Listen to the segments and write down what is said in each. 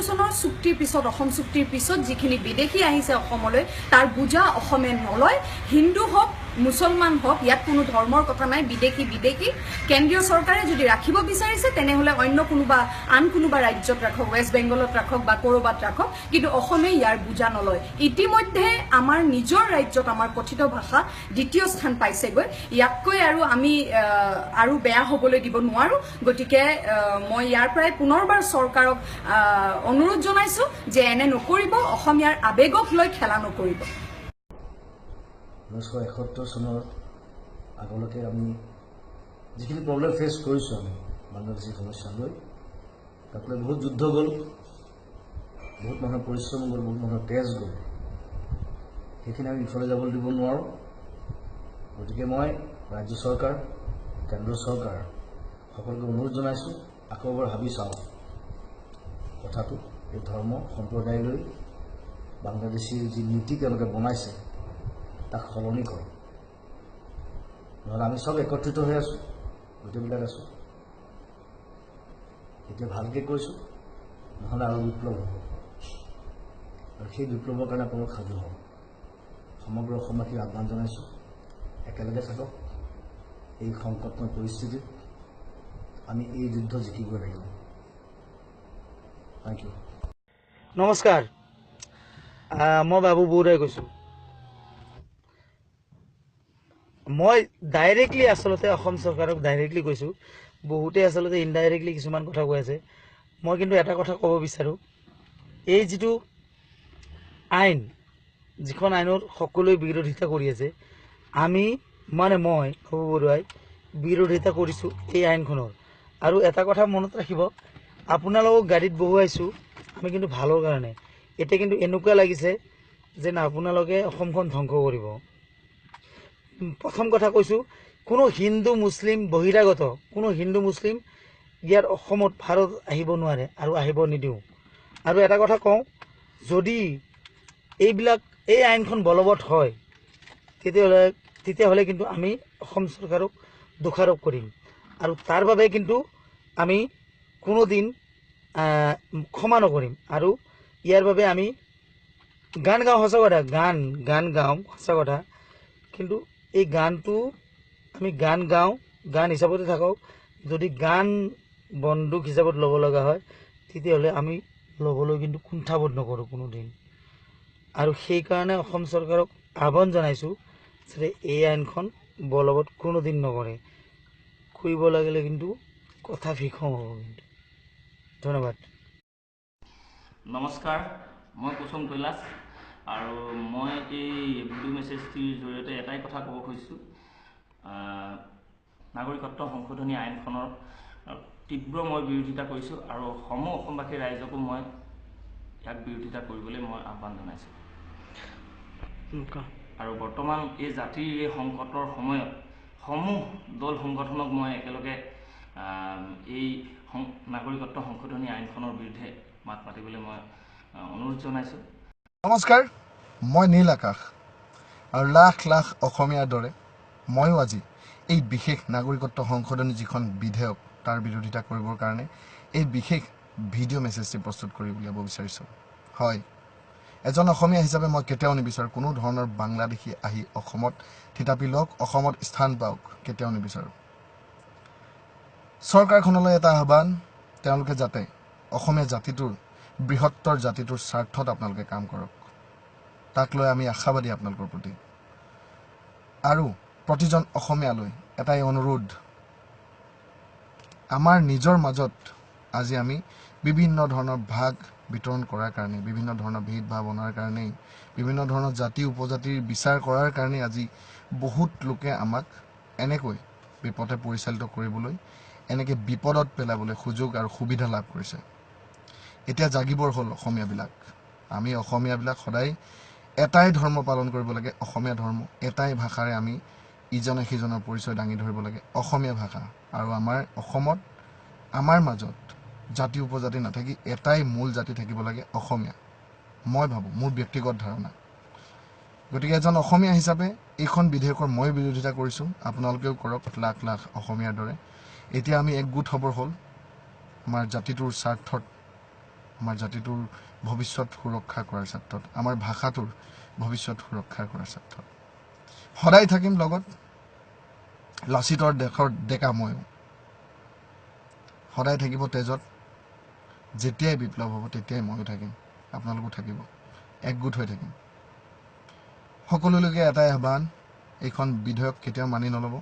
চনৰ চুক্তিৰ পিছত অসম চুক্তিৰ পিছত যিখিনি বিদেশী আহিছে অসমলৈ তাৰ বুজা অসমে নলয় হিন্দু হওক মুছলমান হওক ইয়াত কোনো ধৰ্মৰ কথা নাই বিদেশী কেন্দ্ৰীয় চৰকাৰে যদি ৰাখিব বিচাৰিছে তেনেহলে অন্য কোনোবা আন কোনোবা ৰাজ্যত ৰাখক ওয়েষ্ট বেংগলত ৰাখক বা কৰবাত ৰাখক কিন্তু অসমে ইয়াৰ বুজা নলয় ইতিমধ্যে আমাৰ নিজৰ ৰাজ্যত আমাৰ কথিত ভাষা দ্বিতীয় স্থান পাইছেগৈ ইয়াতকৈ আৰু আমি আৰু বেয়া হ'বলৈ দিব নোৱাৰো গতিকে মই ইয়াৰ পৰাই পুনৰবাৰ চৰকাৰক অনুৰোধ জনাইছো যে এনে নকৰিব অসমীয়াৰ আবেগক লৈ খেলা নকৰিব 1971 চনৰ আগলৈকে আমি যিখিনি প্ৰব্লেম ফেচ কৰিছোঁ আমি বাংলাদেশী সমস্যা লৈ তাক লৈ বহুত যুদ্ধ গ'ল বহুত মানুহৰ পৰিশ্ৰম গ'ল বহুত মানুহৰ তেজ গ'ল সেইখিনি আমি ইফালে যাবলৈ দিব নোৱাৰোঁ গতিকে মই ৰাজ্য চৰকাৰ কেন্দ্ৰীয় চৰকাৰ সকলোকে অনুৰোধ জনাইছোঁ আকৌ এবাৰ ভাবি চাওঁ কথাটো এই ধৰ্ম সম্প্ৰদায় লৈ বাংলাদেশীৰ যি নীতি তেওঁলোকে বনাইছে তাক সলনি কৰে নহ'লে আমি চব একত্ৰিত হৈ আছোঁ গোটেইবিলাক আছোঁ এতিয়া ভালকৈ কৈছোঁ নহ'লে আৰু বিপ্লৱ হ'ব আৰু সেই বিপ্লৱৰ কাৰণে আপোনালোক সাজু হ'ব সমগ্ৰ অসমবাসীক আহ্বান জনাইছোঁ একেলগে থাকক এই সংকটময় পৰিস্থিতিত আমি এই যুদ্ধ জিকিবই লাগিব থেংক ইউ নমস্কাৰ মই বাবু বৰুৱাই কৈছোঁ মই ডাইৰেক্টলি আচলতে অসম চৰকাৰক ডাইৰেক্টলি কৈছোঁ বহুতে আচলতে ইনডাইৰেক্টলি কিছুমান কথা কৈ আছে মই কিন্তু এটা কথা ক'ব বিচাৰোঁ এই যিটো আইন যিখন আইনৰ সকলোৱে বিৰোধিতা কৰি আছে আমি মানে মই বাবু বৰুৱাই বিৰোধিতা কৰিছোঁ এই আইনখনৰ আৰু এটা কথা মনত ৰাখিব আপোনালোকক গাড়ীত বহুৱাইছোঁ আমি কিন্তু ভালৰ কাৰণে এতিয়া কিন্তু এনেকুৱা লাগিছে যে না আপোনালোকে অসমখন ধ্বংস কৰিব প্ৰথম কথা কৈছোঁ কোনো হিন্দু মুছলিম বহিৰাগত কোনো হিন্দু মুছলিম ইয়াৰ অসমত ভাৰত আহিব নোৱাৰে আৰু আহিব নিদিওঁ আৰু এটা কথা কওঁ যদি এইবিলাক এই আইনখন বলবৎ হয় তেতিয়াহ'লে কিন্তু আমি অসম চৰকাৰক দোষাৰোপ কৰিম আৰু তাৰ বাবে কিন্তু আমি কোনোদিন ক্ষমা নকৰিম আৰু ইয়াৰ বাবে আমি গান গাওঁ সঁচা কথা গান গাওঁ সঁচা কথা কিন্তু এই গানটো আমি গান গাওঁ গান হিচাপতে থাকক যদি গান বন্দুক হিচাপত ল'ব লগা হয় তেতিয়াহ'লে আমি ল'বলৈ কিন্তু কুণ্ঠাবোধ নকৰোঁ কোনোদিন আৰু সেইকাৰণে অসম চৰকাৰক আহ্বান জনাইছোঁ যে এই আইনখন বলবৎ কোনোদিন নকৰে কৰিব লাগিলে কিন্তু কথা ভীষণ হ'ব কিন্তু ধন্যবাদ নমস্কাৰ মই কুসুম কৈলাশ আৰু মই এই ভিডিঅ' মেছেজটিৰ জৰিয়তে এটাই কথা ক'ব খুজিছোঁ নাগৰিকত্ব সংশোধনী আইনখনৰ তীব্ৰ মই বিৰোধিতা কৰিছোঁ আৰু অসমবাসী ৰাইজকো মই ইয়াক বিৰোধিতা কৰিবলৈ মই আহ্বান জনাইছোঁ আৰু বৰ্তমান এই জাতিৰ এই সংকটৰ সময়ত সমূহ দল সংগঠনক মই একেলগে এই নাগৰিকত্ব সংশোধনী আইনখনৰ বিৰুদ্ধে মাত মাতিবলৈ মই অনুৰোধ জনাইছোঁ নমস্কাৰ মই নীল আকাশ আৰু লাখ লাখ অসমীয়াৰ দৰে ময়ো আজি এই বিশেষ নাগৰিকত্ব সংশোধনী যিখন বিধেয়ক তাৰ বিৰোধিতা কৰিবৰ কাৰণে এই বিশেষ ভিডিঅ' মেছেজটি প্ৰস্তুত কৰি উলিয়াব বিচাৰিছোঁ হয় এজন অসমীয়া হিচাপে মই কেতিয়াও নিবিচাৰোঁ কোনো ধৰণৰ বাংলাদেশী আহি অসমত থিতাপি লওক অসমত স্থান পাওক কেতিয়াও নিবিচাৰোঁ চৰকাৰখনলৈ এটা আহ্বান তেওঁলোকে যাতে অসমীয়া জাতিটোৰ বৃহত্তৰ জাতিটোৰ স্বাৰ্থত আপোনালোকে কাম কৰক তাক লৈ আমি আশাবাদী আপোনালোকৰ প্ৰতি আৰু প্ৰতিজন অসমীয়ালৈ এটাই অনুৰোধ আমাৰ নিজৰ মাজত আজি আমি বিভিন্ন ধৰণৰ ভাগ বিতৰণ কৰাৰ কাৰণে বিভিন্ন ধৰণৰ ভেদভাৱ অনাৰ কাৰণেই বিভিন্ন ধৰণৰ জাতি উপজাতিৰ বিচাৰ কৰাৰ কাৰণে আজি বহুত লোকে আমাক এনেকৈ বিপথে পৰিচালিত কৰিবলৈ এনেকৈ বিপদত পেলাবলৈ সুযোগ আৰু সুবিধা লাভ কৰিছে এতিয়া জাগিবৰ হ'ল অসমীয়াবিলাক আমি অসমীয়াবিলাক সদায় এটাই ধৰ্ম পালন কৰিব লাগে অসমীয়া ধৰ্ম এটাই ভাষাৰে আমি ইজনে সিজনৰ পৰিচয় দাঙি ধৰিব লাগে অসমীয়া ভাষা আৰু আমাৰ অসমত আমাৰ মাজত জাতি উপজাতি নাথাকি এটাই মূল জাতি থাকিব লাগে অসমীয়া মই ভাবোঁ মোৰ ব্যক্তিগত ধাৰণা গতিকে এজন অসমীয়া হিচাপে এইখন বিধেয়কৰ মই বিৰোধিতা কৰিছোঁ আপোনালোকেও কৰক লাখ লাখ অসমীয়াৰ দৰে এতিয়া আমি একগোট হ'বৰ হ'ল আমাৰ জাতিটোৰ স্বাৰ্থত আমাৰ জাতিটোৰ ভৱিষ্যত সুৰক্ষা কৰাৰ ক্ষেত্ৰত, আমাৰ ভাষাটোৰ ভৱিষ্যত সুৰক্ষা কৰাৰ ক্ষেত্ৰত সদায় থাকিম লগত। লাচিতৰ দেশৰ ডেকা ময়ো সদায় থাকিব তেজত। যেতিয়াই বিপ্লৱ হ'ব তেতিয়াই ময়ো থাকিম, আপোনালোকো থাকিব, একগোট হৈ থাকিম। সকলোলৈকে এটাই আহ্বান, এইখন বিধেয়ক কেতিয়াও মানি নল'ব।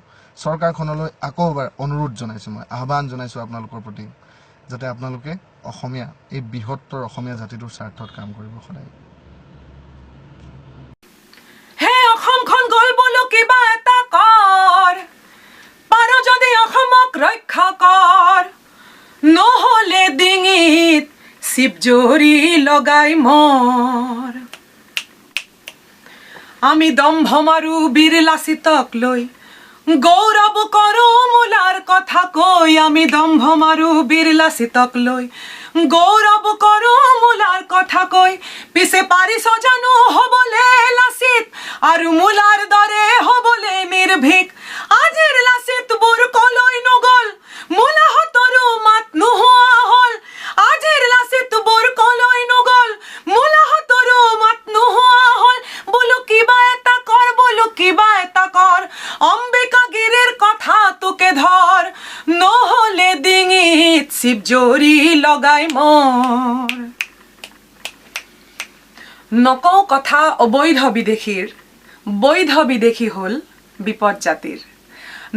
চৰকাৰখনলৈ আকৌ এবাৰ অনুৰোধ জনাইছোঁ, মই আহ্বান জনাইছোঁ আপোনালোকৰ প্ৰতি, যাতে আপোনালোকে অসমীয়া, এই বৃহত্তৰ অসমীয়া জাতিটোৰ স্বাৰ্থত কাম কৰিব সদায়। হে অসমখন গ'ল বোলো কিবা এটা কৰ, পাৰ যদি অসমক ৰক্ষা কৰ, নহ'লে ডিঙিত শিৱজৰী লগাই মৰ। আমি দম্ভ মাৰো বীৰ লাচিতক লৈ, গৌৰৱ কৰো মূলাৰ কথা কৈ। আমি দম্ভ মাৰো বীৰ লাচিতক লৈ, গৌৰৱ কৰো মূলাৰ কথা কৈ। পিছে পাৰিছ জানো হ'বলে লাচিত, আৰু মূলাৰ দৰে হ'বলে নিৰ্ভীক। আজিৰ লাচিতবোৰ কলৈ নগ'ল, মূলাহঁতৰো মাত নোহোৱা হ'ল। আজিৰ লাচিতবোৰ কলৈ নগ'ল, মূলাহঁতৰো মাত নোহোৱা হ'ল। বোলো কিবা এটা কৰ, বোলো কিবা এটা কৰ, অম্বিকাগিৰিৰ কথা তোকে ধৰ, নহ'লে ডিঙিত শিৱজৰী লগাই মৰ। নকওঁ কথা অবৈধ বিদেশীৰ, বৈধ বিদেশী হ'ল বিপদ জাতিৰ।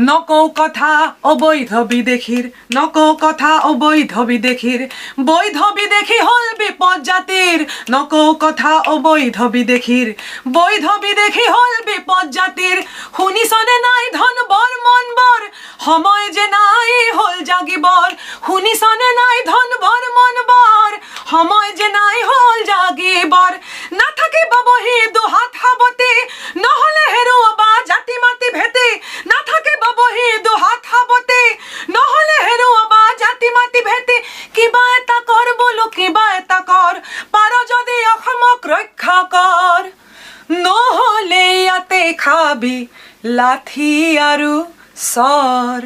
নকওঁ কথা অবৈধ বিদেশীৰ, নকওঁ কথা অবৈধ বিদেশীৰ, বৈধ বিদেশী হ'ল বিপদ জাতিৰ। নকওঁ কথা অবৈধ বিদেশীৰ, বৈধ বিদেশী হ'ল বিপদ জাতিৰ। শুনিছনে নাই ধন বৰ মন বৰ, সময় যে নাই হ'ল জাগিবৰ। শুনিছনে নাই ধন বৰ মন বৰ, সময় যে নাই হ'ল জাগিবৰ। নাথাকিব বহি দুহাত সাৱটি, নহ'লে হেৰুৱাবা জাতি মাতি ভেটি। নাথাকিব বহি দুহাত সাৱটি, নহ'লে হেৰুৱাবা জাতি মাতি ভেটি। কিবা এটা কৰ বোলো কিবা এটা কৰ, পাৰ যদি অসমক ৰক্ষা কৰ, নহ'লে ইয়াতে খাবি লাঠি আৰু চৰ।